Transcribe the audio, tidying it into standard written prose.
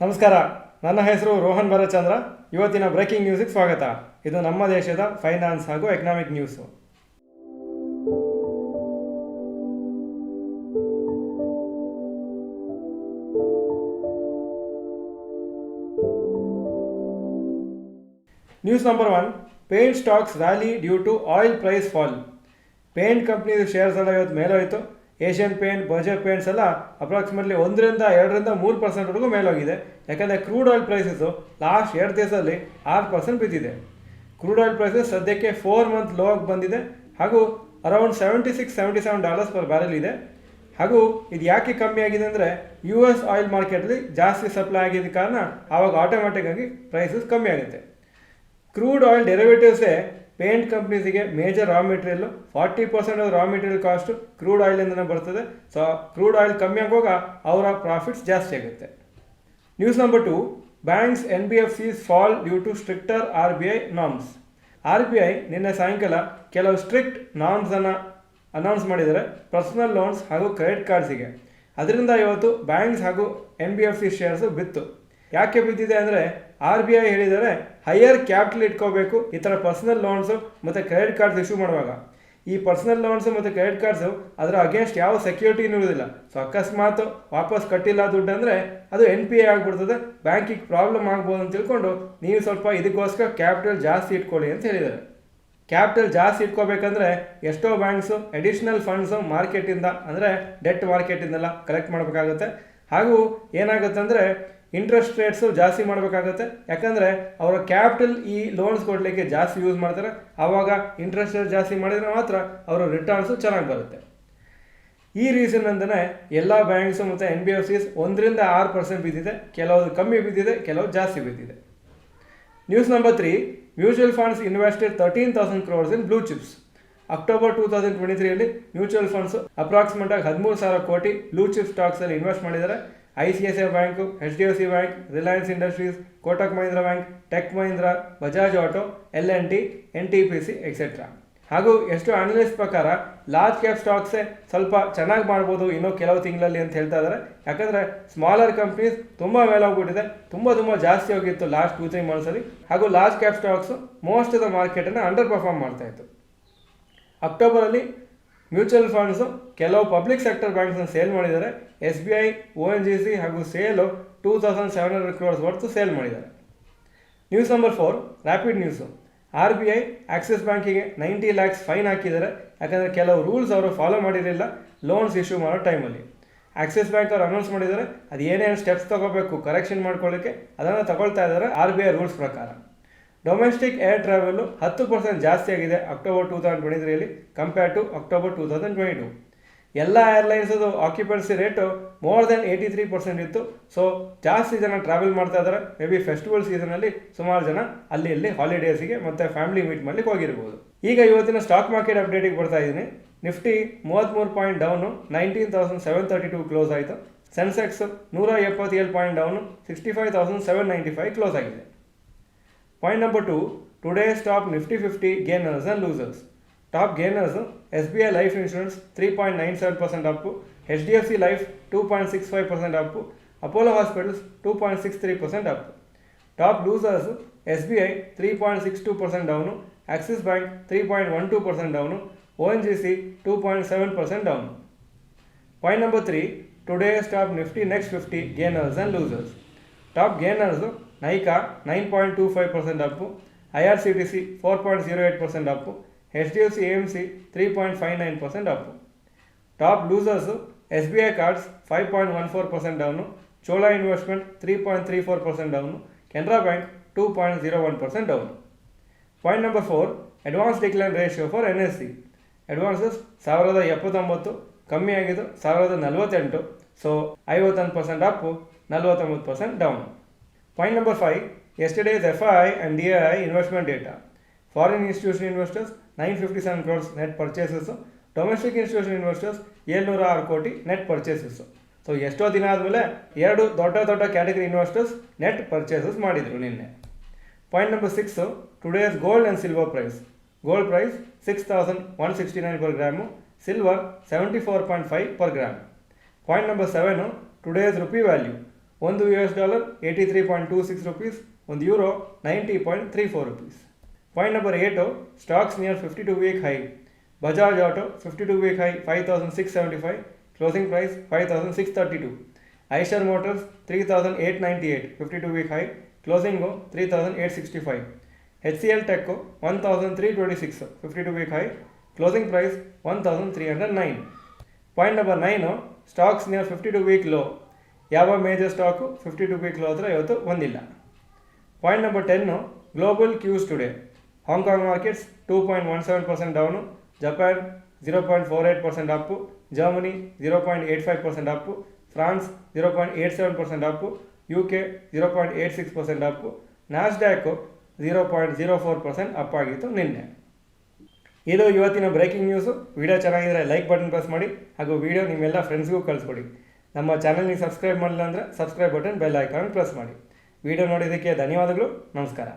ನಮಸ್ಕಾರ, ನನ್ನ ಹೆಸರು ರೋಹನ್ ಭರಚಂದ್ರ. ಇವತ್ತಿನ ಬ್ರೇಕಿಂಗ್ ನ್ಯೂಸ್ಗೆ ಸ್ವಾಗತ. ಇದು ನಮ್ಮ ದೇಶದ ಫೈನಾನ್ಸ್ ಹಾಗೂ economic news. News number 1, paint stocks rally due to oil price fall. Paint company shares ಎಲ್ಲ ಇವತ್ತು ಮೇಲೋಯಿತು. ಏಷ್ಯನ್ ಪೇಂಟ್, ಬಜಾಜ್ ಪೇಂಟ್ಸ್ ಎಲ್ಲ ಅಪ್ರಾಕ್ಸಿಮೇಟ್ಲಿ 1-2% ಮೇಲೋಗಿದೆ. ಯಾಕಂದರೆ ಕ್ರೂಡ್ ಆಯಿಲ್ ಪ್ರೈಸಸ್ಸು ಲಾಸ್ಟ್ 2 ದಿವಸದಲ್ಲಿ 6% ಬಿದ್ದಿದೆ. ಕ್ರೂಡ್ ಆಯಿಲ್ ಪ್ರೈಸಸ್ ಸದ್ಯಕ್ಕೆ 4 ಮಂತ್ ಲೋ ಆಗಿ ಬಂದಿದೆ ಹಾಗೂ ಅರೌಂಡ್ $76-77 ಪರ್ ಬ್ಯಾರೆಲ್ ಇದೆ. ಹಾಗೂ ಇದು ಯಾಕೆ ಕಮ್ಮಿ ಆಗಿದೆ ಅಂದರೆ US ಆಯಿಲ್ ಮಾರ್ಕೆಟಲ್ಲಿ ಜಾಸ್ತಿ ಸಪ್ಲೈ ಆಗಿದ್ದ ಕಾರಣ ಆವಾಗ ಆಟೋಮೆಟಿಕ್ಕಾಗಿ ಪ್ರೈಸಸ್ ಕಮ್ಮಿ ಆಗುತ್ತೆ. ಕ್ರೂಡ್ ಆಯಿಲ್ ಡೆರಿವೇಟಿವ್ಸೇ ಪೇಂಟ್ ಕಂಪ್ನೀಸಿಗೆ major raw material. 40% raw material cost crude ಆಯಿಲಿಂದನೇ ಬರ್ತದೆ. ಸೊ ಕ್ರೂಡ್ ಆಯಿಲ್ ಕಮ್ಮಿ ಆಗುವಾಗ ಅವರ ಪ್ರಾಫಿಟ್ಸ್ ಜಾಸ್ತಿ ಆಗುತ್ತೆ. News number 2, banks NBFCs fall due to stricter RBI norms. RBI ನಿನ್ನೆ ಸಾಯಂಕಾಲ ಕೆಲವು ಸ್ಟ್ರಿಕ್ಟ್ ನಾರ್ಮ್ಸನ್ನು ಅನೌನ್ಸ್ ಮಾಡಿದ್ದಾರೆ ಪರ್ಸನಲ್ ಲೋನ್ಸ್ ಹಾಗೂ ಕ್ರೆಡಿಟ್ ಕಾರ್ಡ್ಸಿಗೆ. ಅದರಿಂದ ಇವತ್ತು ಬ್ಯಾಂಕ್ಸ್ ಹಾಗೂ NBFC ಶೇರ್ಸು ಬಿತ್ತು. ಯಾಕೆ ಬಿದ್ದಿದೆ ಅಂದರೆ RBI ಹೇಳಿದರೆ ಹೈಯರ್ ಕ್ಯಾಪಿಟಲ್ ಇಟ್ಕೋಬೇಕು ಈ ಥರ ಪರ್ಸನಲ್ ಲೋನ್ಸು ಮತ್ತು ಕ್ರೆಡಿಟ್ ಕಾರ್ಡ್ಸ್ ಇಶ್ಯೂ ಮಾಡುವಾಗ. ಈ ಪರ್ಸನಲ್ ಲೋನ್ಸು ಮತ್ತು ಕ್ರೆಡಿಟ್ ಕಾರ್ಡ್ಸು ಅದರ ಅಗೇನ್ಸ್ಟ್ ಯಾವ ಸೆಕ್ಯೂರಿಟಿ ಇರುವುದಿಲ್ಲ. ಸೊ ಅಕಸ್ಮಾತ್ ವಾಪಸ್ ಕಟ್ಟಿಲ್ಲ ದುಡ್ಡು ಅಂದರೆ ಅದು NPA ಆಗಿಬಿಡ್ತದೆ, ಬ್ಯಾಂಕಿಗೆ ಪ್ರಾಬ್ಲಮ್ ಆಗ್ಬೋದು ಅಂತ ತಿಳ್ಕೊಂಡು ನೀವು ಸ್ವಲ್ಪ ಇದಕ್ಕೋಸ್ಕರ ಕ್ಯಾಪಿಟಲ್ ಜಾಸ್ತಿ ಇಟ್ಕೊಳ್ಳಿ ಅಂತ ಹೇಳಿದ್ದಾರೆ. ಕ್ಯಾಪಿಟಲ್ ಜಾಸ್ತಿ ಇಟ್ಕೋಬೇಕಂದ್ರೆ ಎಷ್ಟೋ ಬ್ಯಾಂಕ್ಸು ಅಡಿಷ್ನಲ್ ಫಂಡ್ಸು ಮಾರ್ಕೆಟಿಂದ ಅಂದರೆ ಡೆಟ್ ಮಾರ್ಕೆಟಿಂದೆಲ್ಲ ಕಲೆಕ್ಟ್ ಮಾಡಬೇಕಾಗುತ್ತೆ. ಹಾಗೂ ಏನಾಗುತ್ತೆ ಅಂದರೆ ಇಂಟ್ರೆಸ್ಟ್ ರೇಟ್ಸು ಜಾಸ್ತಿ ಮಾಡಬೇಕಾಗುತ್ತೆ. ಯಾಕಂದರೆ ಅವರ ಕ್ಯಾಪಿಟಲ್ ಈ ಲೋನ್ಸ್ ಕೊಡಲಿಕ್ಕೆ ಜಾಸ್ತಿ ಯೂಸ್ ಮಾಡ್ತಾರೆ. ಆವಾಗ ಇಂಟ್ರೆಸ್ಟ್ ರೇಟ್ ಜಾಸ್ತಿ ಮಾಡಿದರೆ ಮಾತ್ರ ಅವರ ರಿಟರ್ನ್ಸು ಚೆನ್ನಾಗಿ ಬರುತ್ತೆ. ಈ ರೀಸನ್ನಿಂದನೇ ಎಲ್ಲ ಬ್ಯಾಂಕ್ಸು ಮತ್ತು NBFCs 1-6% ಬಿದ್ದಿದೆ. ಕೆಲವು ಕಮ್ಮಿ ಬಿದ್ದಿದೆ, ಕೆಲವು ಜಾಸ್ತಿ ಬಿದ್ದಿದೆ. News number 3, mutual funds invested 13,000 crores in blue chips. October 2023ಯಲ್ಲಿ ಮ್ಯೂಚುವಲ್ ಫಂಡ್ಸು ಅಪ್ರಾಕ್ಸಿಮೇಟಾಗಿ 13,000 ಕೋಟಿ ಬ್ಲೂ ಚಿಪ್ ಸ್ಟಾಕ್ಸಲ್ಲಿ ಇನ್ವೆಸ್ಟ್ ಮಾಡಿದ್ದಾರೆ. ICICI bank, HDFC bank, Reliance Industries, Kotak Mahindra bank, tech Mahindra, Bajaj auto, L&T, NTPC etcetera. ಹಾಗೂ ಎಷ್ಟು ಅನಲಿಸ್ಟ್ ಪ್ರಕಾರ ಲಾರ್ಜ್ ಕ್ಯಾಪ್ ಸ್ಟಾಕ್ಸೇ ಸ್ವಲ್ಪ ಚೆನ್ನಾಗಿ ಮಾಡ್ಬೋದು ಇನ್ನೂ ಕೆಲವು ತಿಂಗಳಲ್ಲಿ ಅಂತ ಹೇಳ್ತಾ ಇದ್ದಾರೆ. ಯಾಕಂದರೆ ಸ್ಮಾಲರ್ ಕಂಪ್ನೀಸ್ ತುಂಬ ಮೇಲೋಗ್ಬಿಟ್ಟಿದೆ, ತುಂಬ ಜಾಸ್ತಿ ಹೋಗಿತ್ತು ಲಾಸ್ಟ್ 2-3 ಮಂತ್ಸಲ್ಲಿ. ಹಾಗೂ large cap stocks most of the ಮಾರ್ಕೆಟನ್ನು ಅಂಡರ್ ಪರ್ಫಾರ್ಮ್ ಮಾಡ್ತಾಯಿತ್ತು. ಅಕ್ಟೋಬರಲ್ಲಿ ಮ್ಯೂಚುವಲ್ ಫಂಡ್ಸು ಕೆಲವು ಪಬ್ಲಿಕ್ ಸೆಕ್ಟರ್ ಬ್ಯಾಂಕ್ಸನ್ನು ಸೇಲ್ ಮಾಡಿದ್ದಾರೆ. SBI, ONGC ಹಾಗೂ ಸೇಲು 2,700 crores ವರ್ತು ಸೇಲ್ ಮಾಡಿದ್ದಾರೆ. News number 4, rapid news. RBI Axis ಬ್ಯಾಂಕಿಗೆ 90 lakhs ಫೈನ್ ಹಾಕಿದ್ದಾರೆ. ಯಾಕಂದರೆ ಕೆಲವು ರೂಲ್ಸ್ ಅವರು ಫಾಲೋ ಮಾಡಿರಲಿಲ್ಲ ಲೋನ್ಸ್ ಇಶ್ಯೂ ಮಾಡೋ ಟೈಮಲ್ಲಿ. ಆಕ್ಸಿಸ್ ಬ್ಯಾಂಕ್ ಅವರು ಅನೌನ್ಸ್ ಮಾಡಿದ್ದಾರೆ ಅದು ಏನೇನು ಸ್ಟೆಪ್ಸ್ ತೊಗೋಬೇಕು ಕರೆಕ್ಷನ್ ಮಾಡ್ಕೊಳ್ಳೋಕ್ಕೆ ಅದನ್ನು ತಗೊಳ್ತಾ ಇದ್ದಾರೆ RBI ರೂಲ್ಸ್ ಪ್ರಕಾರ. ಡೊಮೆಸ್ಟಿಕ್ ಏರ್ ಟ್ರಾವೆಲ್ಲು 10% ಜಾಸ್ತಿ ಆಗಿದೆ ಅಕ್ಟೋಬರ್ 2023ರಲ್ಲಿ ಕಂಪೇರ್ ಟು ಅಕ್ಟೋಬರ್ 2022. ಎಲ್ಲ ಏರ್ಲೈನ್ಸದು ಆಕ್ಯುಪೆನ್ಸಿ ರೇಟು ಮೋರ್ ದೆನ್ 83% ಇತ್ತು. ಸೊ ಜಾಸ್ತಿ ಜನ ಟ್ರಾವೆಲ್ ಮಾಡ್ತಾ ಇದ್ದಾರೆ. ಮೇ ಬಿ ಫೆಸ್ಟಿವಲ್ ಸೀಸನಲ್ಲಿ ಸುಮಾರು ಜನ ಅಲ್ಲಿ ಇಲ್ಲಿ ಹಾಲಿಡೇಸಿಗೆ ಮತ್ತು ಫ್ಯಾಮಿಲಿ ಮೀಟ್ ಮಾಡಲಿಕ್ಕೆ ಹೋಗಿರ್ಬೋದು. ಈಗ ಇವತ್ತಿನ ಸ್ಟಾಕ್ ಮಾರ್ಕೆಟ್ ಅಪ್ಡೇಟಿಗೆ ಬರ್ತಾ ಇದ್ದೀನಿ. ನಿಫ್ಟಿ 33 ಪಾಯಿಂಟ್ ಡೌನು 19,732 ಕ್ಲೋಸ್ ಆಯಿತು. ಸೆನ್ಸೆಕ್ಸ್ 177 ಪಾಯಿಂಟ್ ಡೌನು 65,795 ಕ್ಲೋಸ್ ಆಗಿದೆ. Point number 2, today's top Nifty 50 gainers and losers. Top gainers SBI life insurance 3.97% Appu, HDFC life 2.65% Appu, Apollo hospitals 2.63% Appu. Top losers SBI 3.62% down, Axis bank 3.12% down, ONGC 2.7% down. Point number 3, today's top Nifty next 50 gainers and losers. Top gainers Nykaa 9.25% Appu, IRCTC 4.08% Appu, HDFC AMC 3.59% Appu. Top losers SBI cards 5.14% down, Chola investment 3.34% down, Canara bank 2.01% down. Point number 4, advance decline ratio for NSE. Advances 1079, ಕಮ್ಮಿ ಆಗಿದ್ದು 1048. So 51% up, 49% down. Point number 5, yesterday's FII and DII investment data. Foreign institutional investors 957 crores net purchases, domestic institutional investors 706 ಕೋಟಿ net purchases. So ಎಷ್ಟೋ ದಿನ ಆದಮೇಲೆ 2 ದೊಡ್ಡ category investors net purchases ಮಾಡಿದರು ನಿನ್ನೆ. Point number 6, today's gold and silver price. Gold price 6,169 per gram, silver 74.5 per gram. Point number 7, today's rupee value. ಒಂದು $, 83.26 rupees, ಒಂದು euro 90.34 rupees. Point number 8, stocks near 52-week high. Bajaj Auto 52-week high 5,675, closing price 5,632. Eicher Motors 3,898, 52-week high, closing 3,865. HCL Tech 1,326, 52-week high, closing price 1,309. Point number 9, stocks near 52-week low. ಯಾವ major stock 52-week low ಹತ್ರ ಇವತ್ತು ಒಂದಿಲ್ಲ. Point number 10, global Qs today. Hong Kong markets 2.17% down, Japan 0.48% Appu, Germany 0.85% Appu, France 0.87% Appu, UK 0.86% Appu, Nasdaq 0.04% ಅಪ್ಪಾಗಿತ್ತು ನಿನ್ನೆ. ಇದು ಇವತ್ತಿನ breaking news. Video ಚೆನ್ನಾಗಿದ್ದರೆ like button press ಮಾಡಿ, ಹಾಗೂ ವಿಡಿಯೋ ನಿಮ್ಮೆಲ್ಲ ಫ್ರೆಂಡ್ಸ್ಗೂ ಕಳಿಸ್ಕೊಡಿ. ನಮ್ಮ ಚಾನಲ್ಗೆ ಸಬ್ಸ್ಕ್ರೈಬ್ ಮಾಡಿಲ್ಲ ಅಂದರೆ subscribe button bell icon press ಮಾಡಿ. ವಿಡಿಯೋ ನೋಡಿದ್ದಕ್ಕೆ ಧನ್ಯವಾದಗಳು. ನಮಸ್ಕಾರ.